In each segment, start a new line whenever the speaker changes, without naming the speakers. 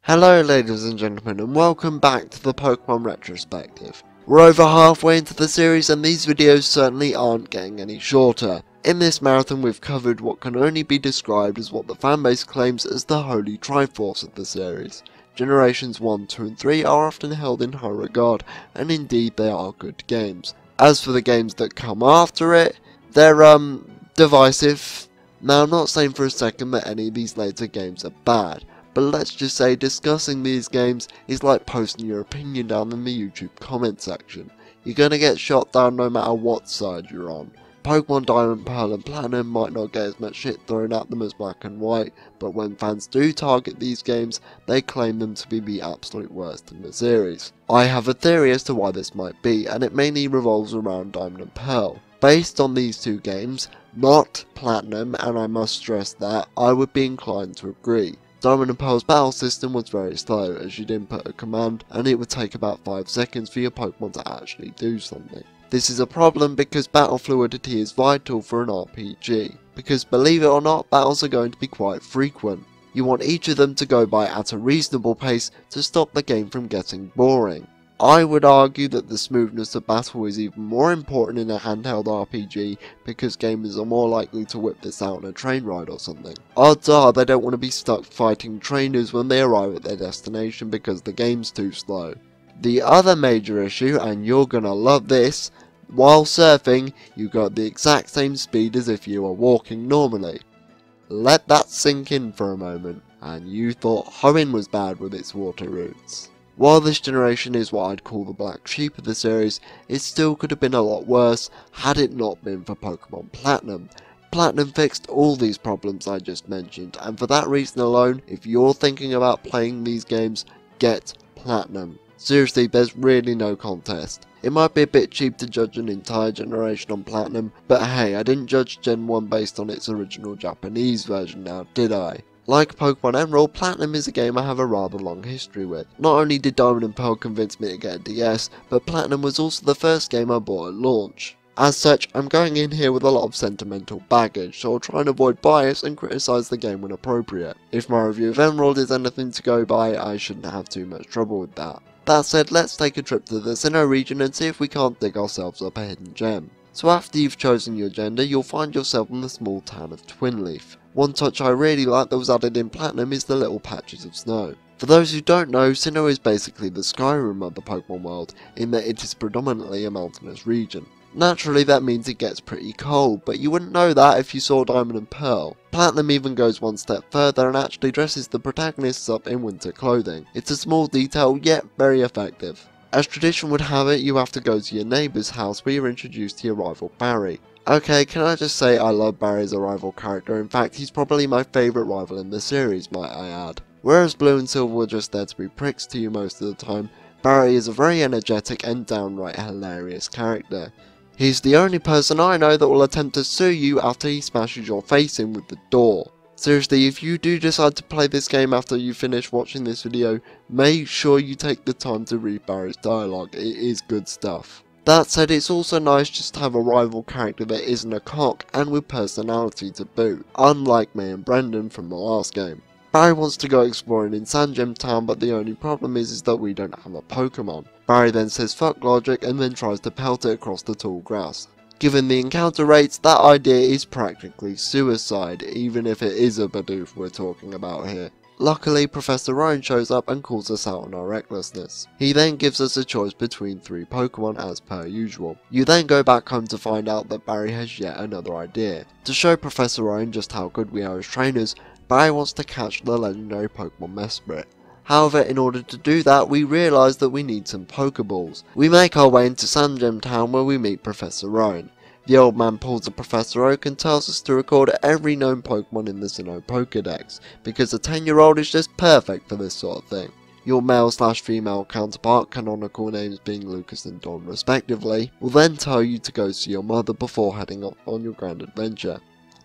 Hello ladies and gentlemen, and welcome back to the Pokemon Retrospective. We're over halfway into the series and these videos certainly aren't getting any shorter. In this marathon we've covered what can only be described as what the fanbase claims as the holy Triforce of the series. Generations 1, 2 and 3 are often held in high regard, and indeed they are good games. As for the games that come after it, they're divisive. Now I'm not saying for a second that any of these later games are bad, but let's just say discussing these games is like posting your opinion down in the YouTube comment section. You're gonna get shot down no matter what side you're on. Pokemon Diamond, Pearl and Platinum might not get as much shit thrown at them as Black and White, but when fans do target these games, they claim them to be the absolute worst in the series. I have a theory as to why this might be, and it mainly revolves around Diamond and Pearl. Based on these two games, not Platinum, and I must stress that, I would be inclined to agree. Diamond and Pearl's battle system was very slow, as you'd input a command and it would take about 5 seconds for your Pokemon to actually do something. This is a problem because battle fluidity is vital for an RPG, because believe it or not, battles are going to be quite frequent. You want each of them to go by at a reasonable pace to stop the game from getting boring. I would argue that the smoothness of battle is even more important in a handheld RPG because gamers are more likely to whip this out on a train ride or something. Odds are they don't want to be stuck fighting trainers when they arrive at their destination because the game's too slow. The other major issue, and you're gonna love this, while surfing you got the exact same speed as if you were walking normally. Let that sink in for a moment, and you thought Hoenn was bad with its water routes. While this generation is what I'd call the black sheep of the series, it still could have been a lot worse had it not been for Pokemon Platinum. Platinum fixed all these problems I just mentioned, and for that reason alone, if you're thinking about playing these games, get Platinum. Seriously, there's really no contest. It might be a bit cheap to judge an entire generation on Platinum, but hey, I didn't judge Gen 1 based on its original Japanese version now, did I? Like Pokemon Emerald, Platinum is a game I have a rather long history with. Not only did Diamond and Pearl convince me to get a DS, but Platinum was also the first game I bought at launch. As such, I'm going in here with a lot of sentimental baggage, so I'll try and avoid bias and criticise the game when appropriate. If my review of Emerald is anything to go by, I shouldn't have too much trouble with that. That said, let's take a trip to the Sinnoh region and see if we can't dig ourselves up a hidden gem. So after you've chosen your gender, you'll find yourself in the small town of Twinleaf. One touch I really like that was added in Platinum is the little patches of snow. For those who don't know, Sinnoh is basically the Skyrim of the Pokemon world, in that it is predominantly a mountainous region. Naturally that means it gets pretty cold, but you wouldn't know that if you saw Diamond and Pearl. Platinum even goes one step further and actually dresses the protagonists up in winter clothing. It's a small detail, yet very effective. As tradition would have it, you have to go to your neighbour's house where you're introduced to your rival Barry. Okay, can I just say I love Barry as a rival character, in fact he's probably my favourite rival in the series, might I add. Whereas Blue and Silver were just there to be pricks to you most of the time, Barry is a very energetic and downright hilarious character. He's the only person I know that will attempt to sue you after he smashes your face in with the door. Seriously, if you do decide to play this game after you finish watching this video, make sure you take the time to read Barry's dialogue, it is good stuff. That said, it's also nice just to have a rival character that isn't a cock and with personality to boot, unlike me and Brendan from the last game. Barry wants to go exploring in Sandgem Town, but the only problem is that we don't have a Pokemon. Barry then says fuck logic and then tries to pelt it across the tall grass. Given the encounter rates, that idea is practically suicide, even if it is a Bidoof we're talking about here. Luckily, Professor Ryan shows up and calls us out on our recklessness. He then gives us a choice between 3 Pokemon as per usual. You then go back home to find out that Barry has yet another idea. To show Professor Ryan just how good we are as trainers, Barry wants to catch the legendary Pokemon Mesprit. However, in order to do that, we realise that we need some Pokeballs. We make our way into Sandgem Town where we meet Professor Ryan. The old man pulls a Professor Oak and tells us to record every known Pokemon in the Sinnoh Pokedex, because a 10-year-old is just perfect for this sort of thing. Your male/female counterpart, canonical names being Lucas and Dawn respectively, will then tell you to go see your mother before heading off on your grand adventure.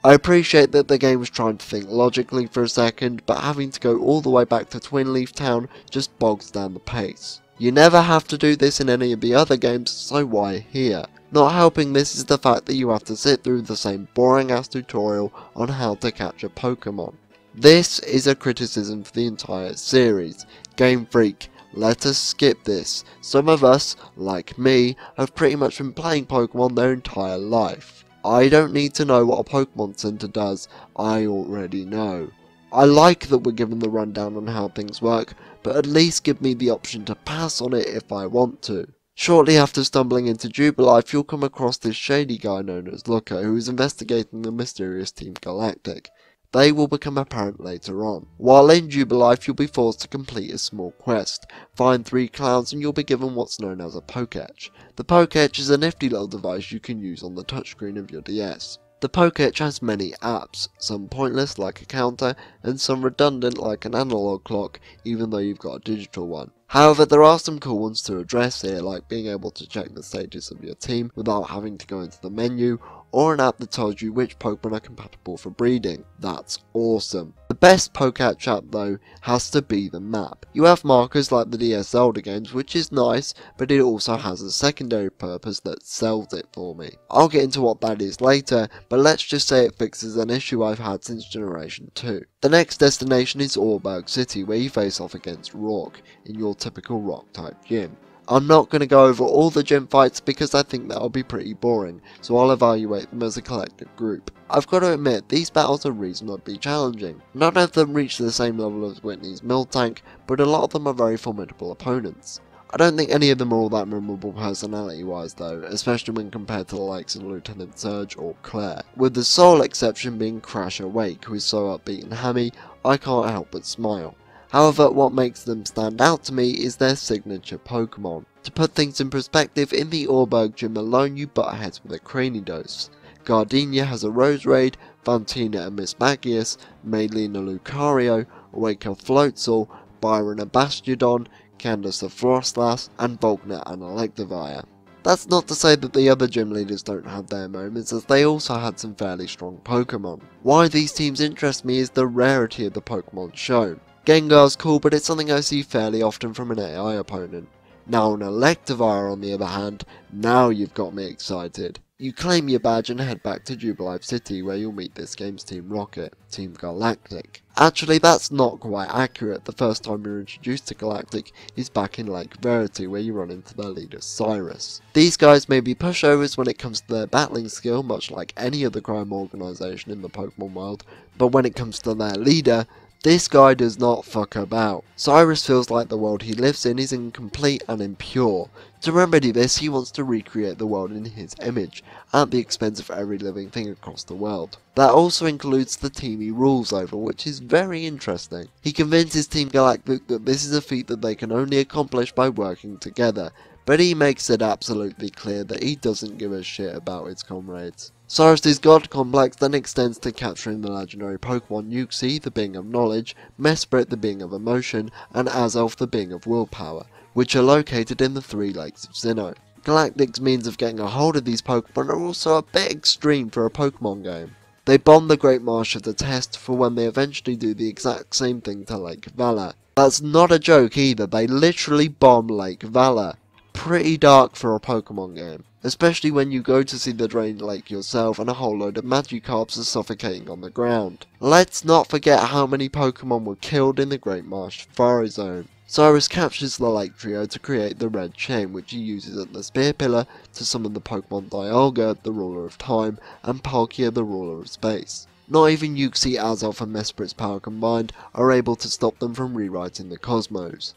I appreciate that the game was trying to think logically for a second, but having to go all the way back to Twinleaf Town just bogs down the pace. You never have to do this in any of the other games, so why here? Not helping this is the fact that you have to sit through the same boring ass tutorial on how to catch a Pokemon. This is a criticism for the entire series. Game Freak, let us skip this. Some of us, like me, have pretty much been playing Pokemon their entire life. I don't need to know what a Pokemon Center does, I already know. I like that we're given the rundown on how things work, but at least give me the option to pass on it if I want to. Shortly after stumbling into Jubilife, you'll come across this shady guy known as Looker, who is investigating the mysterious Team Galactic. They will become apparent later on. While in Jubilife, you'll be forced to complete a small quest. Find 3 clowns and you'll be given what's known as a Poketch. The Poketch is a nifty little device you can use on the touchscreen of your DS. The Poketch has many apps, some pointless like a counter, and some redundant like an analog clock, even though you've got a digital one. However, there are some cool ones to address here, like being able to check the status of your team without having to go into the menu, or an app that tells you which Pokemon are compatible for breeding. That's awesome. The best Poketch app though has to be the map. You have markers like the DS Zelda games, which is nice, but it also has a secondary purpose that sells it for me. I'll get into what that is later, but let's just say it fixes an issue I've had since Generation 2. The next destination is Auburg City, where you face off against Rock in your typical rock type gym. I'm not going to go over all the gym fights because I think that'll be pretty boring, so I'll evaluate them as a collective group. I've got to admit, these battles are reasonably challenging. None of them reach the same level as Whitney's Miltank, but a lot of them are very formidable opponents. I don't think any of them are all that memorable personality wise though, especially when compared to the likes of Lieutenant Surge or Claire, with the sole exception being Crash Awake, who is so upbeat and hammy, I can't help but smile. However, what makes them stand out to me is their signature Pokemon. To put things in perspective, in the Auburg gym alone you butt heads with a Cranidos. Gardenia has a Roserade, Fantina a Miss Magius, Maylene a Lucario, Awake a Floatzel, Byron a Bastiodon, Candace a Frostlass, and Volkner an Electivire. That's not to say that the other gym leaders don't have their moments, as they also had some fairly strong Pokemon. Why these teams interest me is the rarity of the Pokemon shown. Gengar's cool, but it's something I see fairly often from an AI opponent. Now an Electivire on the other hand, now you've got me excited. You claim your badge and head back to Jubilife City, where you'll meet this game's Team Rocket, Team Galactic. Actually, that's not quite accurate. The first time you're introduced to Galactic is back in Lake Verity, where you run into their leader Cyrus. These guys may be pushovers when it comes to their battling skill, much like any other crime organisation in the Pokemon world, but when it comes to their leader, this guy does not fuck about. Cyrus feels like the world he lives in is incomplete and impure. To remedy this, he wants to recreate the world in his image, at the expense of every living thing across the world. That also includes the team he rules over, which is very interesting. He convinces Team Galactic that this is a feat that they can only accomplish by working together, but he makes it absolutely clear that he doesn't give a shit about his comrades. Cyrus' god complex then extends to capturing the legendary Pokemon Uxie, the being of knowledge, Mesprit, the being of emotion, and Azelf, the being of willpower, which are located in the 3 lakes of Sinnoh. Galactic's means of getting a hold of these Pokemon are also a bit extreme for a Pokemon game. They bomb the Great Marsh of the Test for when they eventually do the exact same thing to Lake Valor. That's not a joke either, they literally bomb Lake Valor. Pretty dark for a Pokemon game, especially when you go to see the drained lake yourself and a whole load of Magikarps are suffocating on the ground. Let's not forget how many Pokemon were killed in the Great Marsh Forest Zone. Cyrus captures the Lake Trio to create the Red Chain, which he uses at the Spear Pillar to summon the Pokemon Dialga, the ruler of time, and Palkia, the ruler of space. Not even Uxie, Azelf, and Mesprit's power combined are able to stop them from rewriting the cosmos.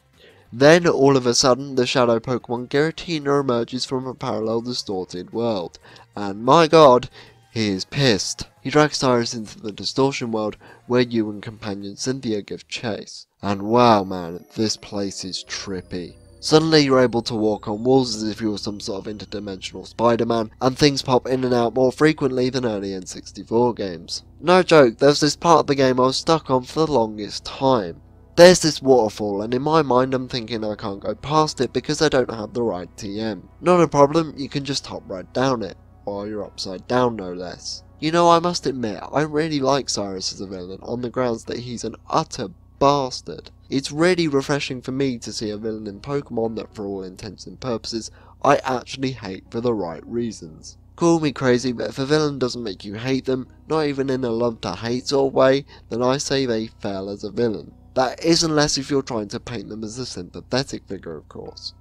Then, all of a sudden, the shadow Pokemon Giratina emerges from a parallel distorted world, and my god, he is pissed. He drags Cyrus into the distortion world, where you and companion Cynthia give chase. And wow man, this place is trippy. Suddenly you're able to walk on walls as if you were some sort of interdimensional Spider-Man, and things pop in and out more frequently than early N64 games. No joke, there's this part of the game I was stuck on for the longest time. There's this waterfall, and in my mind I'm thinking I can't go past it because I don't have the right TM. Not a problem, you can just hop right down it, while you're upside down no less. You know, I must admit, I really like Cyrus as a villain on the grounds that he's an utter bastard. It's really refreshing for me to see a villain in Pokemon that for all intents and purposes I actually hate for the right reasons. Call me crazy, but if a villain doesn't make you hate them, not even in a love to hate sort of way, then I say they fail as a villain. That is unless if you're trying to paint them as a sympathetic figure, of course.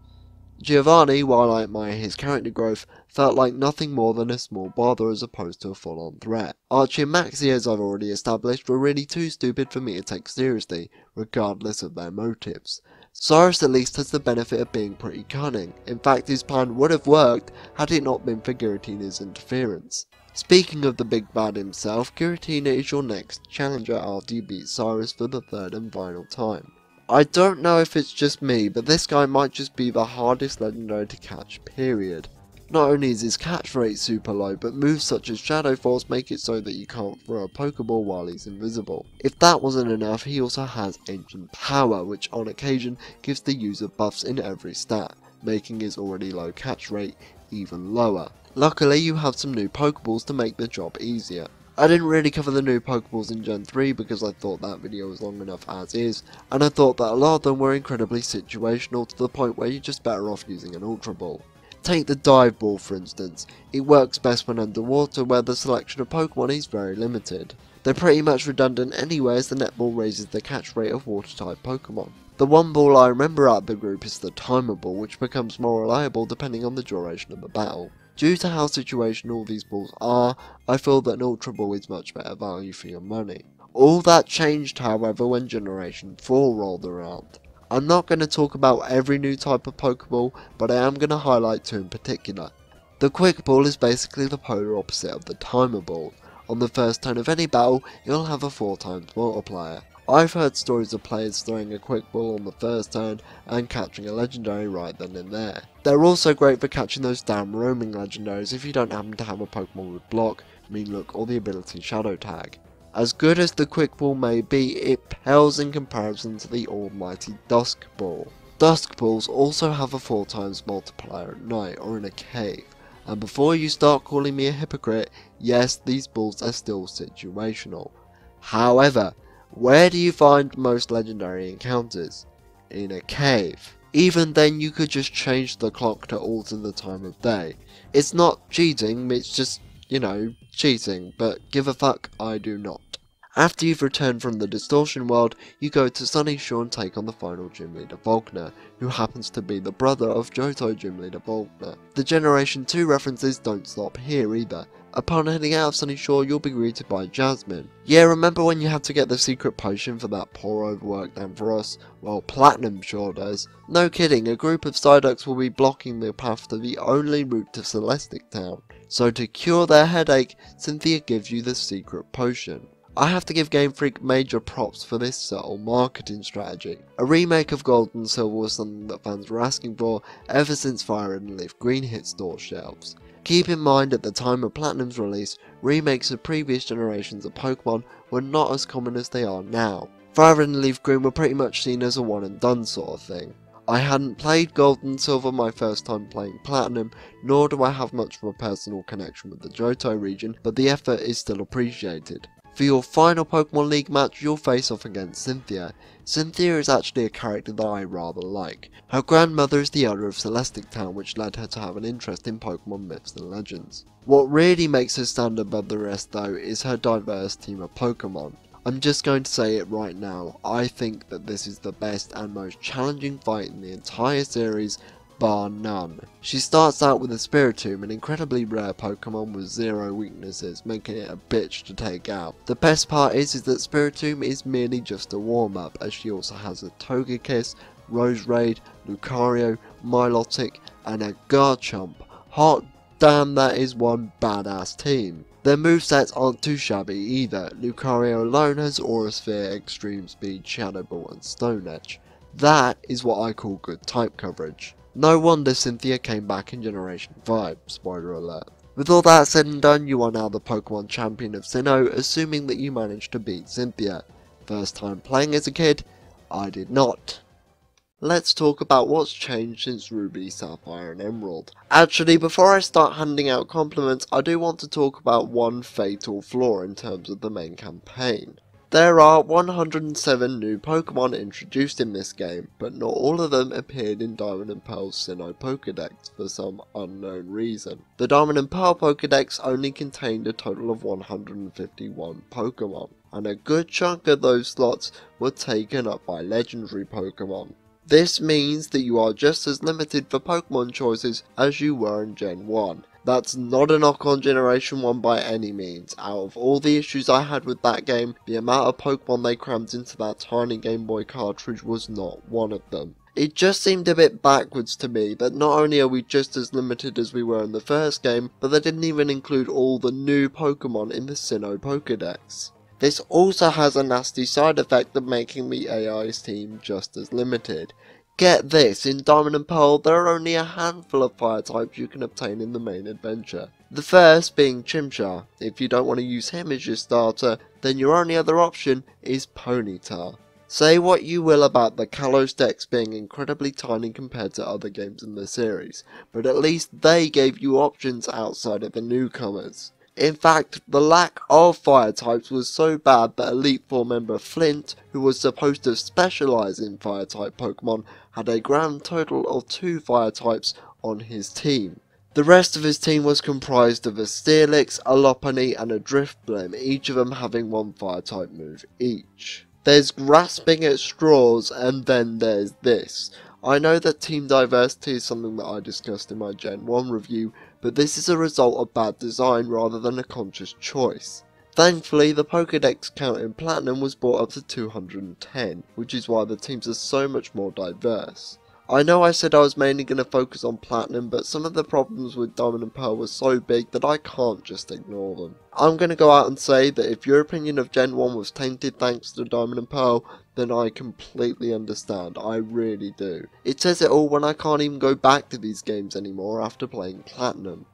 Giovanni, while I admire his character growth, felt like nothing more than a small bother as opposed to a full-on threat. Archie and Maxie, as I've already established, were really too stupid for me to take seriously, regardless of their motives. Cyrus at least has the benefit of being pretty cunning. In fact, his plan would have worked had it not been for Giratina's interference. Speaking of the big bad himself, Giratina is your next challenger after you beat Cyrus for the third and final time. I don't know if it's just me, but this guy might just be the hardest legendary to catch, period. Not only is his catch rate super low, but moves such as Shadow Force make it so that you can't throw a Pokeball while he's invisible. If that wasn't enough, he also has Ancient Power, which on occasion gives the user buffs in every stat, making his already low catch rate even lower. Luckily, you have some new Pokeballs to make the job easier. I didn't really cover the new Pokeballs in Gen 3 because I thought that video was long enough as is, and I thought that a lot of them were incredibly situational to the point where you're just better off using an Ultra Ball. Take the Dive Ball for instance. It works best when underwater where the selection of Pokemon is very limited. They're pretty much redundant anyway as the Netball raises the catch rate of water type Pokemon. The one ball I remember out of the group is the Timer Ball, which becomes more reliable depending on the duration of the battle. Due to how situational these balls are, I feel that an Ultra Ball is much better value for your money. All that changed however when Generation 4 rolled around. I'm not going to talk about every new type of Pokeball, but I am going to highlight two in particular. The Quick Ball is basically the polar opposite of the Timer Ball. On the first turn of any battle, you'll have a 4 times multiplier. I've heard stories of players throwing a Quick Ball on the first turn and catching a legendary right then and there. They're also great for catching those damn roaming legendaries if you don't happen to have a Pokemon with Block, Mean Look or the ability Shadow Tag. As good as the Quick Ball may be, it pales in comparison to the almighty Dusk Ball. Dusk Balls also have a 4 times multiplier at night or in a cave. And before you start calling me a hypocrite, yes, these balls are still situational. However, where do you find most legendary encounters? In a cave. Even then you could just change the clock to alter the time of day. It's not cheating, it's just, cheating, but give a fuck, I do not. After you've returned from the Distortion World, you go to Sunny Shore and take on the final Gym Leader Volkner, who happens to be the brother of Johto Gym Leader Volkner. The Generation 2 references don't stop here either. Upon heading out of Sunny Shore, you'll be greeted by Jasmine. Yeah, remember when you had to get the secret potion for that poor overworked Ampharos? Well, Platinum sure does. No kidding, a group of Psyducks will be blocking the path to the only route to Celestic Town. So to cure their headache, Cynthia gives you the secret potion. I have to give Game Freak major props for this subtle marketing strategy. A remake of Gold and Silver was something that fans were asking for ever since Fire Red and Leaf Green hit store shelves. Keep in mind at the time of Platinum's release, remakes of previous generations of Pokemon were not as common as they are now. Fire Red and Leaf Green were pretty much seen as a one and done sort of thing. I hadn't played Gold and Silver my first time playing Platinum, nor do I have much of a personal connection with the Johto region, but the effort is still appreciated. For your final Pokemon League match, you'll face off against Cynthia. Cynthia is actually a character that I rather like. Her grandmother is the elder of Celestic Town, which led her to have an interest in Pokemon myths and legends. What really makes her stand above the rest though is her diverse team of Pokemon. I'm just going to say it right now, I think that this is the best and most challenging fight in the entire series, bar none. She starts out with a Spiritomb, an incredibly rare Pokemon with 0 weaknesses, making it a bitch to take out. The best part is that Spiritomb is merely just a warm-up, as she also has a Togekiss, Roserade, Lucario, Milotic, and a Garchomp. Hot damn, that is one badass team. Their movesets aren't too shabby either. Lucario alone has Aura Sphere, Extreme Speed, Shadow Ball, and Stone Edge. That is what I call good type coverage. No wonder Cynthia came back in Generation 5, spoiler alert. With all that said and done, you are now the Pokemon champion of Sinnoh, assuming that you managed to beat Cynthia. First time playing as a kid? I did not. Let's talk about what's changed since Ruby, Sapphire and Emerald. Actually, before I start handing out compliments, I do want to talk about one fatal flaw in terms of the main campaign. There are 107 new Pokemon introduced in this game, but not all of them appeared in Diamond and Pearl's Sinnoh Pokedex for some unknown reason. The Diamond and Pearl Pokedex only contained a total of 151 Pokemon, and a good chunk of those slots were taken up by legendary Pokemon. This means that you are just as limited for Pokemon choices as you were in Gen 1. That's not a knock on Generation 1 by any means. Out of all the issues I had with that game, the amount of Pokemon they crammed into that tiny Game Boy cartridge was not one of them. It just seemed a bit backwards to me that not only are we just as limited as we were in the first game, but they didn't even include all the new Pokemon in the Sinnoh Pokedex. This also has a nasty side effect of making the AI's team just as limited. Get this, in Diamond and Pearl there are only a handful of fire types you can obtain in the main adventure. The first being Chimchar. If you don't want to use him as your starter, then your only other option is Ponyta. Say what you will about the Kalos decks being incredibly tiny compared to other games in the series, but at least they gave you options outside of the newcomers. In fact, the lack of fire types was so bad that Elite Four member Flint, who was supposed to specialise in fire type Pokemon, had a grand total of 2 fire types on his team. The rest of his team was comprised of a Steelix, a Lopunny and a Drifblim, each of them having 1 fire type move each. There's grasping at straws, and then there's this. I know that team diversity is something that I discussed in my Gen 1 review, but this is a result of bad design rather than a conscious choice. Thankfully, the Pokedex count in Platinum was brought up to 210, which is why the teams are so much more diverse. I know I said I was mainly going to focus on Platinum, but some of the problems with Diamond and Pearl were so big that I can't just ignore them. I'm going to go out and say that if your opinion of Gen 1 was tainted thanks to Diamond and Pearl, then I completely understand, I really do. It says it all when I can't even go back to these games anymore after playing Platinum.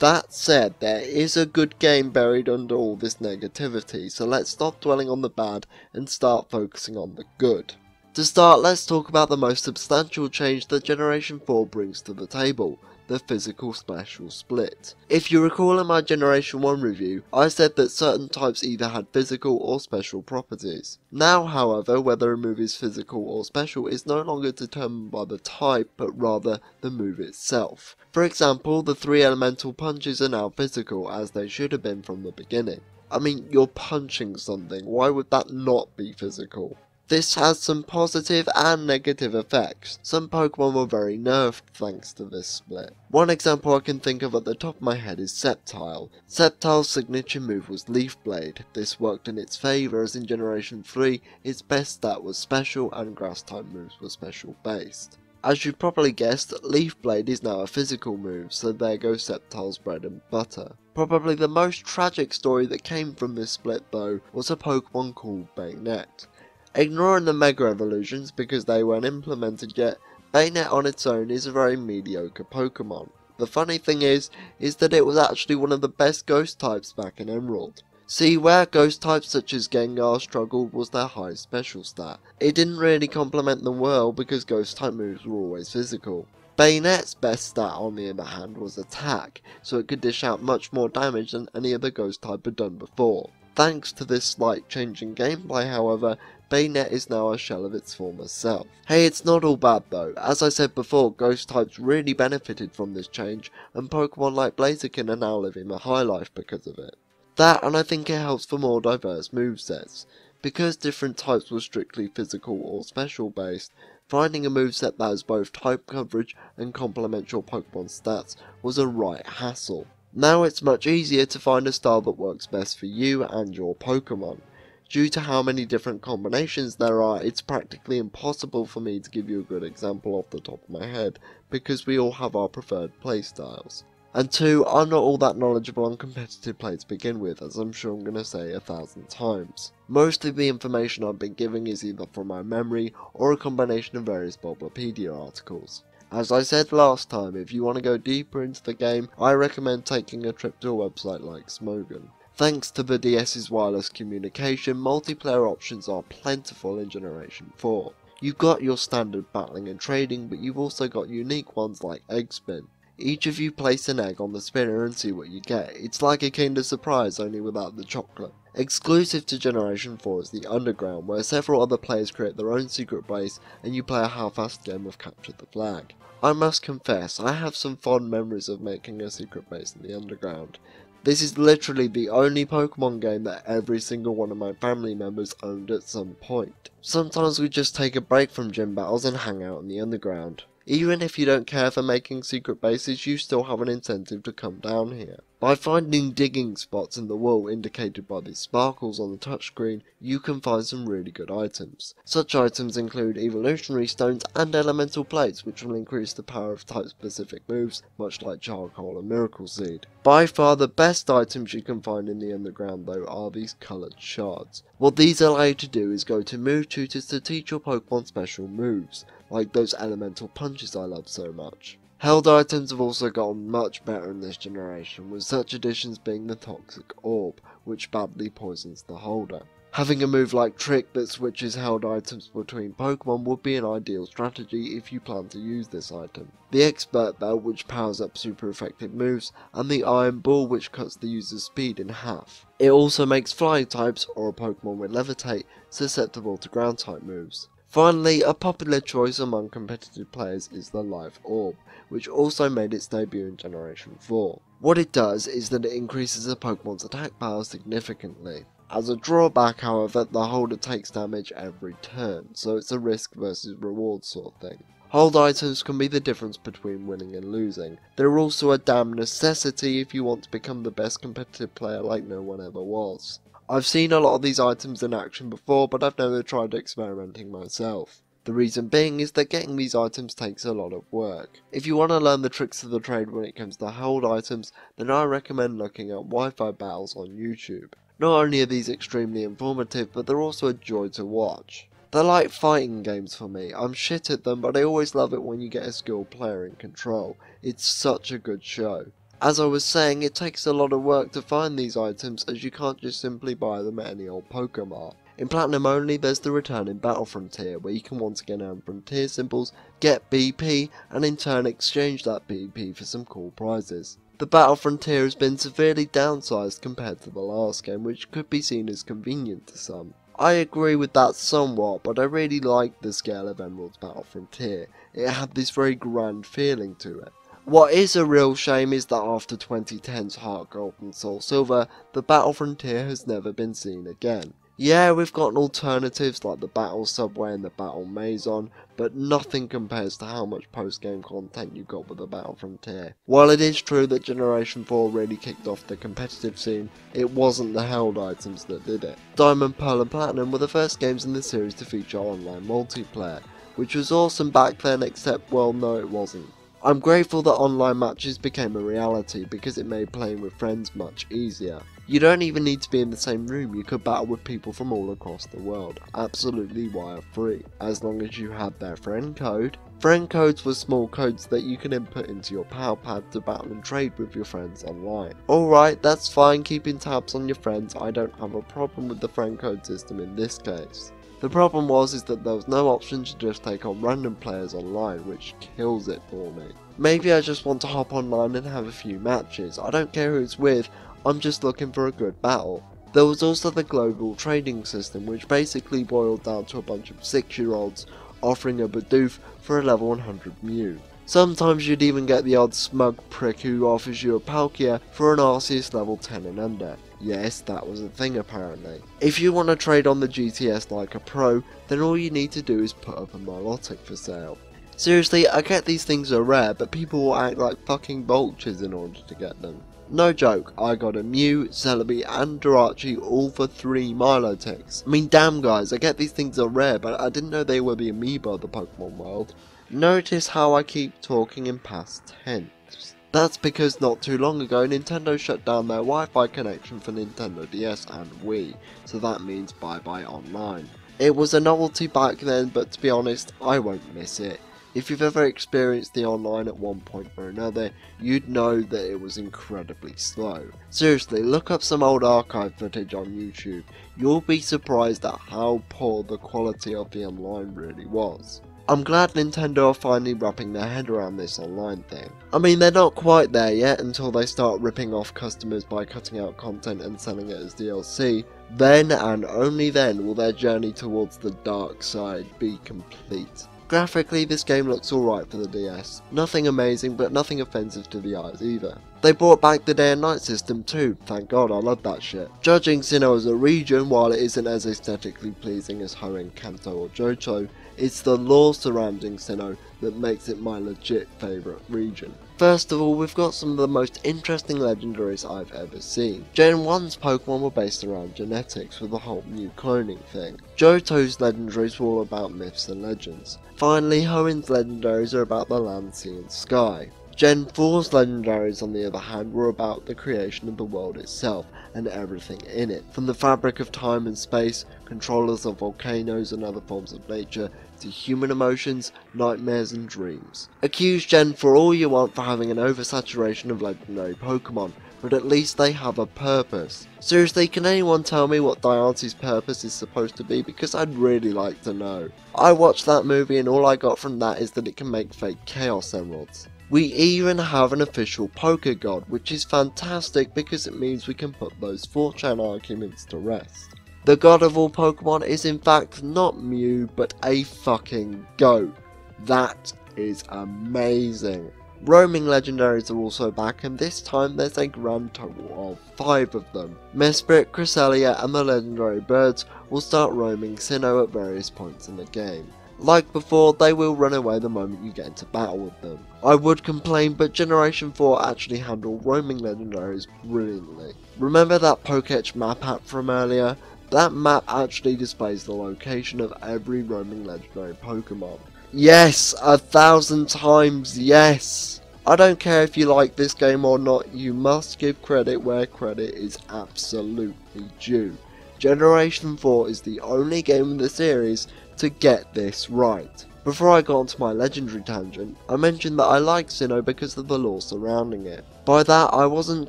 That said, there is a good game buried under all this negativity, so let's stop dwelling on the bad and start focusing on the good. To start, let's talk about the most substantial change that Generation 4 brings to the table, the physical special split. If you recall in my Generation 1 review, I said that certain types either had physical or special properties. Now, however, whether a move is physical or special is no longer determined by the type, but rather the move itself. For example, the 3 elemental punches are now physical, as they should have been from the beginning. I mean, you're punching something, why would that not be physical? This has some positive and negative effects. Some Pokemon were very nerfed thanks to this split. One example I can think of at the top of my head is Sceptile. Sceptile's signature move was Leaf Blade. This worked in its favour as in Generation 3, its best stat was special and grass type moves were special based. As you've probably guessed, Leaf Blade is now a physical move, so there goes Sceptile's bread and butter. Probably the most tragic story that came from this split though was a Pokemon called Bayonet. Ignoring the Mega Evolutions because they weren't implemented yet, Bayonet on its own is a very mediocre Pokemon. The funny thing is that it was actually one of the best Ghost types back in Emerald. See, where Ghost types such as Gengar struggled was their high special stat. It didn't really complement them well because Ghost type moves were always physical. Bayonet's best stat on the other hand was attack, so it could dish out much more damage than any other Ghost type had done before. Thanks to this slight change in gameplay however, Bayonet is now a shell of its former self. Hey, it's not all bad though. As I said before, Ghost types really benefited from this change, and Pokemon like Blaziken are now living a high life because of it. That, and I think it helps for more diverse movesets. Because different types were strictly physical or special based, finding a moveset that has both type coverage and complements your Pokemon stats was a right hassle. Now it's much easier to find a style that works best for you and your Pokemon. Due to how many different combinations there are, it's practically impossible for me to give you a good example off the top of my head, because we all have our preferred playstyles. And 2, I'm not all that knowledgeable on competitive play to begin with, as I'm sure I'm going to say 1,000 times. Most of the information I've been giving is either from my memory, or a combination of various Bulbapedia articles. As I said last time, if you want to go deeper into the game, I recommend taking a trip to a website like Smogon. Thanks to the DS's wireless communication, multiplayer options are plentiful in Generation 4. You've got your standard battling and trading, but you've also got unique ones like Egg Spin. Each of you place an egg on the spinner and see what you get. It's like a Kinder Surprise, only without the chocolate. Exclusive to Generation 4 is the Underground, where several other players create their own secret base and you play a half-assed game of Capture the Flag. I must confess, I have some fond memories of making a secret base in the Underground. This is literally the only Pokemon game that every single one of my family members owned at some point. Sometimes we just take a break from gym battles and hang out in the Underground. Even if you don't care for making secret bases, you still have an incentive to come down here. By finding digging spots in the wall indicated by these sparkles on the touchscreen, you can find some really good items. Such items include evolutionary stones and elemental plates, which will increase the power of type-specific moves, much like Charcoal and Miracle Seed. By far the best items you can find in the Underground though are these coloured shards. What these allow you to do is go to move tutors to teach your Pokemon special moves, like those elemental punches I love so much. Held items have also gotten much better in this generation, with such additions being the Toxic Orb, which badly poisons the holder. Having a move like Trick that switches held items between Pokemon would be an ideal strategy if you plan to use this item. The Expert Belt, which powers up super effective moves, and the Iron Ball, which cuts the user's speed in half. It also makes flying types, or a Pokemon with Levitate, susceptible to ground type moves. Finally, a popular choice among competitive players is the Life Orb, which also made its debut in Generation 4. What it does is that it increases a Pokemon's attack power significantly. As a drawback, however, the holder takes damage every turn, so it's a risk versus reward sort of thing. Hold items can be the difference between winning and losing. They're also a damn necessity if you want to become the best competitive player like no one ever was. I've seen a lot of these items in action before, but I've never tried experimenting myself. The reason being is that getting these items takes a lot of work. If you want to learn the tricks of the trade when it comes to hold items, then I recommend looking at Wi-Fi battles on YouTube. Not only are these extremely informative, but they're also a joy to watch. They're like fighting games for me. I'm shit at them, but I always love it when you get a skilled player in control. It's such a good show. As I was saying, it takes a lot of work to find these items, as you can't just simply buy them at any old Pokemart. In Platinum only, there's the return in Battle Frontier, where you can once again earn Frontier symbols, get BP, and in turn exchange that BP for some cool prizes. The Battle Frontier has been severely downsized compared to the last game, which could be seen as convenient to some. I agree with that somewhat, but I really liked the scale of Emerald's Battle Frontier. It had this very grand feeling to it. What is a real shame is that after 2010's Heart Gold and Soul Silver, the Battle Frontier has never been seen again. Yeah, we've gotten alternatives like the Battle Subway and the Battle Maison, but nothing compares to how much post-game content you got with the Battle Frontier. While it is true that Generation 4 really kicked off the competitive scene, it wasn't the held items that did it. Diamond, Pearl and Platinum were the first games in the series to feature online multiplayer, which was awesome back then, except, well, no it wasn't. I'm grateful that online matches became a reality because it made playing with friends much easier. You don't even need to be in the same room, you could battle with people from all across the world, absolutely wire free, as long as you had their friend code. Friend codes were small codes that you can input into your power pad to battle and trade with your friends online. Alright, that's fine keeping tabs on your friends, I don't have a problem with the friend code system in this case. The problem was that there was no option to just take on random players online, which kills it for me. Maybe I just want to hop online and have a few matches, I don't care who it's with, I'm just looking for a good battle. There was also the global trading system, which basically boiled down to a bunch of 6-year-olds offering a Bidoof for a level 100 Mew. Sometimes you'd even get the odd smug prick who offers you a Palkia for an Arceus level 10 and under. Yes, that was a thing apparently. If you want to trade on the GTS like a pro, then all you need to do is put up a Milotic for sale. Seriously, I get these things are rare, but people will act like fucking vultures in order to get them. No joke, I got a Mew, Celebi and Jirachi all for 3 Milotics. I mean damn guys, I get these things are rare, but I didn't know they were the amiibo of the Pokemon world. Notice how I keep talking in past tense. That's because not too long ago Nintendo shut down their Wi-Fi connection for Nintendo DS and Wii, so that means bye bye online. It was a novelty back then, but to be honest, I won't miss it. If you've ever experienced the online at one point or another, you'd know that it was incredibly slow. Seriously, look up some old archive footage on YouTube. You'll be surprised at how poor the quality of the online really was. I'm glad Nintendo are finally wrapping their head around this online thing. I mean, they're not quite there yet until they start ripping off customers by cutting out content and selling it as DLC. Then and only then will their journey towards the dark side be complete. Graphically, this game looks alright for the DS. Nothing amazing, but nothing offensive to the eyes either. They brought back the day and night system too, thank god, I love that shit. Judging Sinnoh as a region, while it isn't as aesthetically pleasing as Hoenn, Kanto or Johto, it's the lore surrounding Sinnoh that makes it my legit favourite region. First of all, we've got some of the most interesting legendaries I've ever seen. Gen 1's Pokemon were based around genetics with the whole new cloning thing. Johto's legendaries were all about myths and legends. Finally, Hoenn's legendaries are about the land, sea and sky. Gen 4's legendaries, on the other hand, were about the creation of the world itself and everything in it, from the fabric of time and space, controllers of volcanoes and other forms of nature, to human emotions, nightmares and dreams. Accuse Gen 4 all you want for having an oversaturation of legendary Pokemon, but at least they have a purpose. Seriously, can anyone tell me what Diance's purpose is supposed to be, because I'd really like to know. I watched that movie and all I got from that is that it can make fake Chaos Emeralds. We even have an official Poke God, which is fantastic because it means we can put those 4chan arguments to rest. The god of all Pokemon is in fact not Mew, but a fucking goat. That is amazing. Roaming legendaries are also back, and this time there's a grand total of 5 of them. Mesprit, Cresselia and the legendary birds will start roaming Sinnoh at various points in the game. Like before, they will run away the moment you get into battle with them. I would complain, but Generation 4 actually handled roaming legendaries brilliantly. Remember that Pokétch map app from earlier? That map actually displays the location of every roaming legendary Pokemon. Yes, 1,000 times yes! I don't care if you like this game or not, you must give credit where credit is absolutely due. Generation 4 is the only game in the series to get this right. Before I got onto my legendary tangent, I mentioned that I like Sinnoh because of the lore surrounding it. By that I wasn't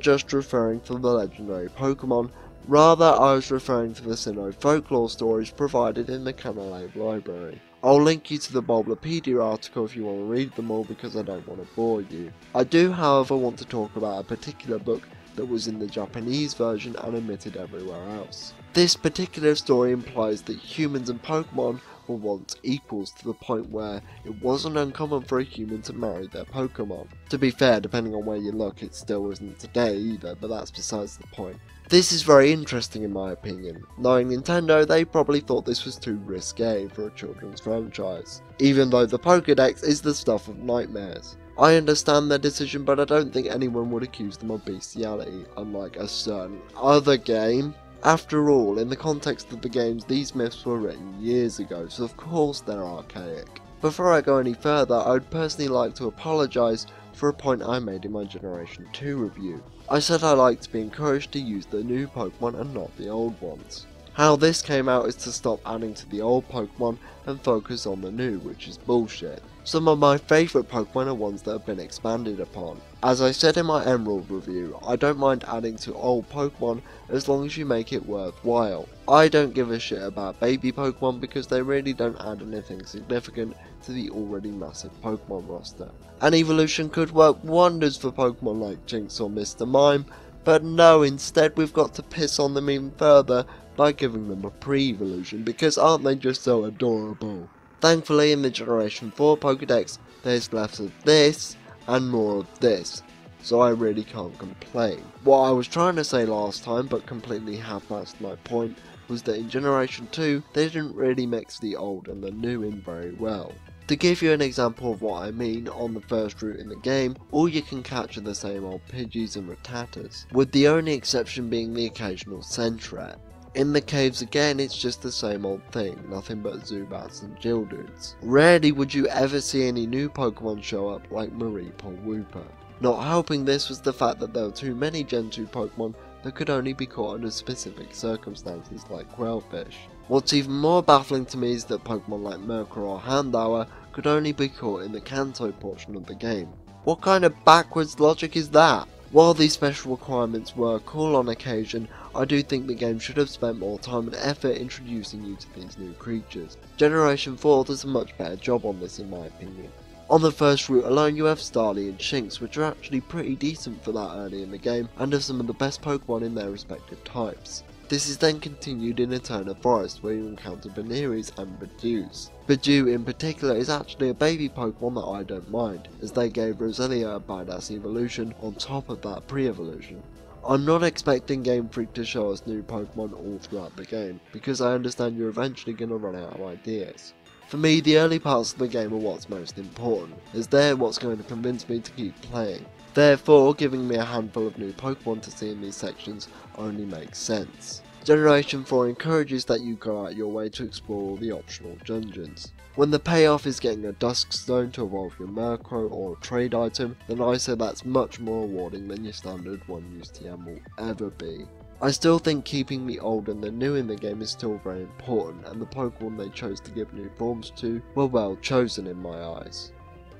just referring to the legendary Pokemon, rather I was referring to the Sinnoh folklore stories provided in the Canalave library. I'll link you to the Bulbapedia article if you want to read them all because I don't want to bore you. I do however want to talk about a particular book that was in the Japanese version and omitted everywhere else. This particular story implies that humans and Pokemon were once equals to the point where it wasn't uncommon for a human to marry their Pokemon. To be fair, depending on where you look, it still isn't today either, but that's besides the point. This is very interesting in my opinion. Knowing Nintendo, they probably thought this was too risque for a children's franchise, even though the Pokédex is the stuff of nightmares. I understand their decision, but I don't think anyone would accuse them of bestiality, unlike a certain other game. After all, in the context of the games, these myths were written years ago, so of course they're archaic. Before I go any further, I would personally like to apologise for a point I made in my Generation 2 review. I said I like to be encouraged to use the new Pokemon and not the old ones. How this came out is to stop adding to the old Pokemon and focus on the new, which is bullshit. Some of my favourite Pokemon are ones that have been expanded upon. As I said in my Emerald review, I don't mind adding to old Pokemon as long as you make it worthwhile. I don't give a shit about baby Pokemon because they really don't add anything significant to the already massive Pokemon roster. An evolution could work wonders for Pokemon like Jinx or Mr. Mime, but no, instead we've got to piss on them even further by giving them a pre-evolution, because aren't they just so adorable? Thankfully in the Generation 4 Pokédex there's less of this and more of this, so I really can't complain. What I was trying to say last time but completely half-assed my point was that in Generation 2 they didn't really mix the old and the new in very well. To give you an example of what I mean, on the first route in the game, all you can catch are the same old Pidgeys and Rattatas, with the only exception being the occasional Sentret. In the caves again, it's just the same old thing, nothing but Zubats and Geodudes. Rarely would you ever see any new Pokemon show up like Mareep or Wooper. Not helping this was the fact that there were too many Gen 2 Pokemon that could only be caught under specific circumstances like Quailfish. What's even more baffling to me is that Pokemon like Mercur or Houndour could only be caught in the Kanto portion of the game. What kind of backwards logic is that? While these special requirements were cool on occasion, I do think the game should have spent more time and effort introducing you to these new creatures. Generation 4 does a much better job on this in my opinion. On the first route alone you have Starly and Shinx, which are actually pretty decent for that early in the game and are some of the best Pokemon in their respective types. This is then continued in Eterna Forest where you encounter Veneris and Bedews. Bedew in particular is actually a baby Pokemon that I don't mind, as they gave Roselia a badass evolution on top of that pre-evolution. I'm not expecting Game Freak to show us new Pokemon all throughout the game, because I understand you're eventually going to run out of ideas. For me, the early parts of the game are what's most important, as they're what's going to convince me to keep playing. Therefore, giving me a handful of new Pokemon to see in these sections only makes sense. Generation 4 encourages that you go out your way to explore all the optional dungeons. When the payoff is getting a Dusk Stone to evolve your Murkrow or a trade item, then I say that's much more rewarding than your standard 1-use TM will ever be. I still think keeping the old and the new in the game is still very important, and the Pokemon they chose to give new forms to were well chosen in my eyes.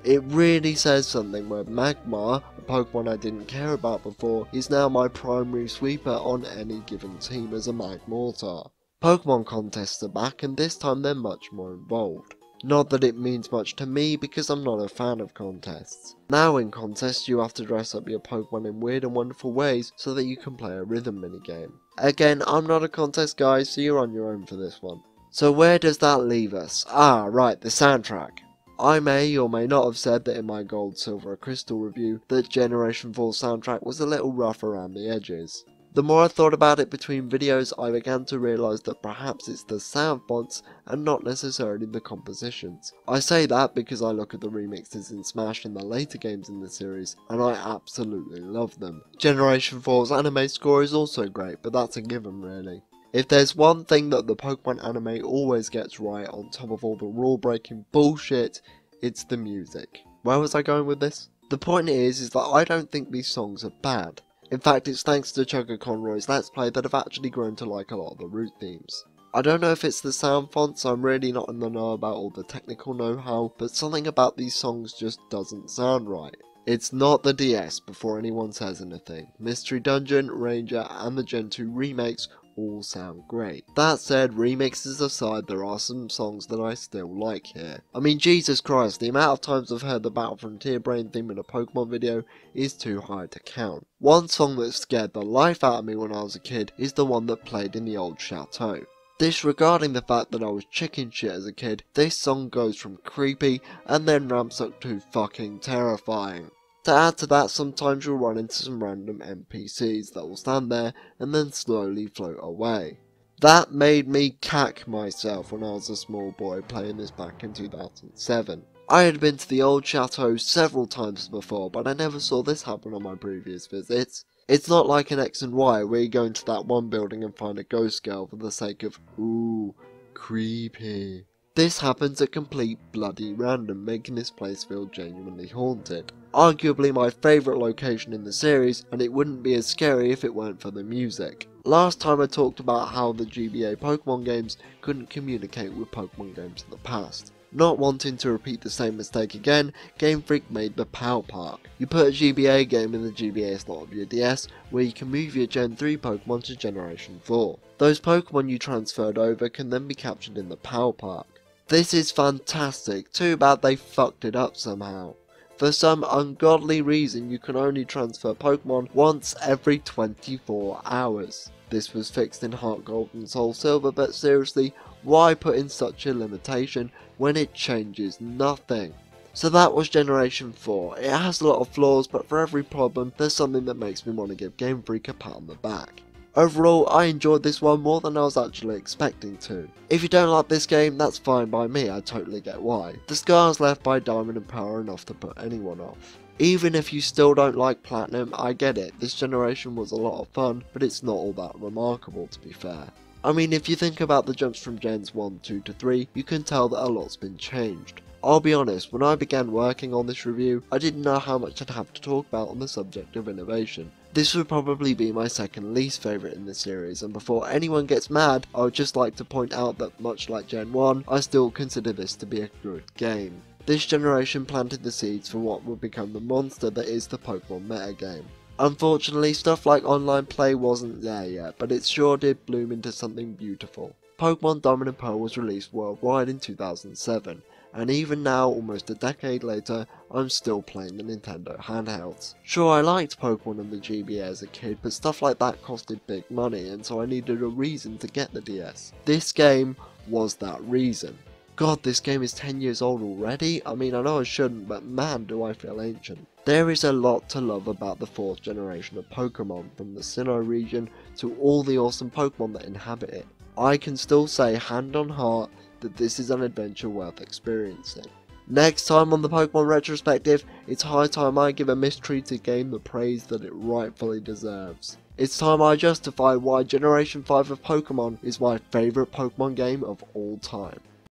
It really says something where Magmar, a Pokemon I didn't care about before, is now my primary sweeper on any given team as a Magmortar. Pokemon contests are back and this time they're much more involved. Not that it means much to me because I'm not a fan of contests. Now in contests you have to dress up your Pokemon in weird and wonderful ways so that you can play a rhythm minigame. Again, I'm not a contest guy, so you're on your own for this one. So where does that leave us? Ah, right, the soundtrack. I may or may not have said that in my Gold, Silver, Crystal review that Generation 4 soundtrack was a little rough around the edges. The more I thought about it between videos, I began to realise that perhaps it's the sound fonts and not necessarily the compositions. I say that because I look at the remixes in Smash and the later games in the series, and I absolutely love them. Generation 4's anime score is also great, but that's a given really. If there's one thing that the Pokemon anime always gets right on top of all the rule-breaking bullshit, it's the music. Where was I going with this? The point is that I don't think these songs are bad. In fact, it's thanks to Chugga Conroy's Let's Play that I've actually grown to like a lot of the root themes. I don't know if it's the sound fonts, I'm really not in the know about all the technical know-how, but something about these songs just doesn't sound right. It's not the DS before anyone says anything. Mystery Dungeon, Ranger and the Gen 2 remakes all sound great. That said, remixes aside, there are some songs that I still like here. I mean, Jesus Christ, the amount of times I've heard the Battle Frontier Brain theme in a Pokemon video is too high to count. One song that scared the life out of me when I was a kid is the one that played in the old chateau. Disregarding the fact that I was chicken shit as a kid, this song goes from creepy and then ramps up to fucking terrifying. To add to that, sometimes you'll run into some random NPCs that will stand there and then slowly float away. That made me cack myself when I was a small boy playing this back in 2007. I had been to the old chateau several times before, but I never saw this happen on my previous visits. It's not like an X and Y where you go into that one building and find a ghost girl for the sake of, ooh, creepy. This happens at complete bloody random, making this place feel genuinely haunted. Arguably my favourite location in the series, and it wouldn't be as scary if it weren't for the music. Last time I talked about how the GBA Pokemon games couldn't communicate with Pokemon games of the past. Not wanting to repeat the same mistake again, Game Freak made the PAL Park. You put a GBA game in the GBA slot of your DS, where you can move your Gen 3 Pokemon to Generation 4. Those Pokemon you transferred over can then be captured in the PAL Park. This is fantastic, too bad they fucked it up somehow. For some ungodly reason you can only transfer Pokemon once every 24 hours. This was fixed in Heart Gold and Soul Silver, but seriously, why put in such a limitation when it changes nothing? So that was Generation 4. It has a lot of flaws, but for every problem there's something that makes me want to give Game Freak a pat on the back. Overall, I enjoyed this one more than I was actually expecting to. If you don't like this game, that's fine by me, I totally get why. The scars left by Diamond and Pearl are enough to put anyone off. Even if you still don't like Platinum, I get it, this generation was a lot of fun, but it's not all that remarkable to be fair. I mean, if you think about the jumps from Gens 1, 2 to 3, you can tell that a lot's been changed. I'll be honest, when I began working on this review, I didn't know how much I'd have to talk about on the subject of innovation. This would probably be my second least favourite in the series, and before anyone gets mad, I would just like to point out that much like Gen 1, I still consider this to be a good game. This generation planted the seeds for what would become the monster that is the Pokemon metagame. Unfortunately, stuff like online play wasn't there yet, but it sure did bloom into something beautiful. Pokemon Diamond and Pearl was released worldwide in 2007, and even now, almost a decade later, I'm still playing the Nintendo handhelds. Sure, I liked Pokemon and the GBA as a kid, but stuff like that costed big money, and so I needed a reason to get the DS. This game was that reason. God, this game is 10 years old already? I mean, I know I shouldn't, but man, do I feel ancient. There is a lot to love about the 4th generation of Pokemon, from the Sinnoh region to all the awesome Pokemon that inhabit it. I can still say, hand on heart, that this is an adventure worth experiencing. Next time on the Pokemon Retrospective, it's high time I give a mistreated game the praise that it rightfully deserves. It's time I justify why Generation 5 of Pokemon is my favourite Pokemon game of all time.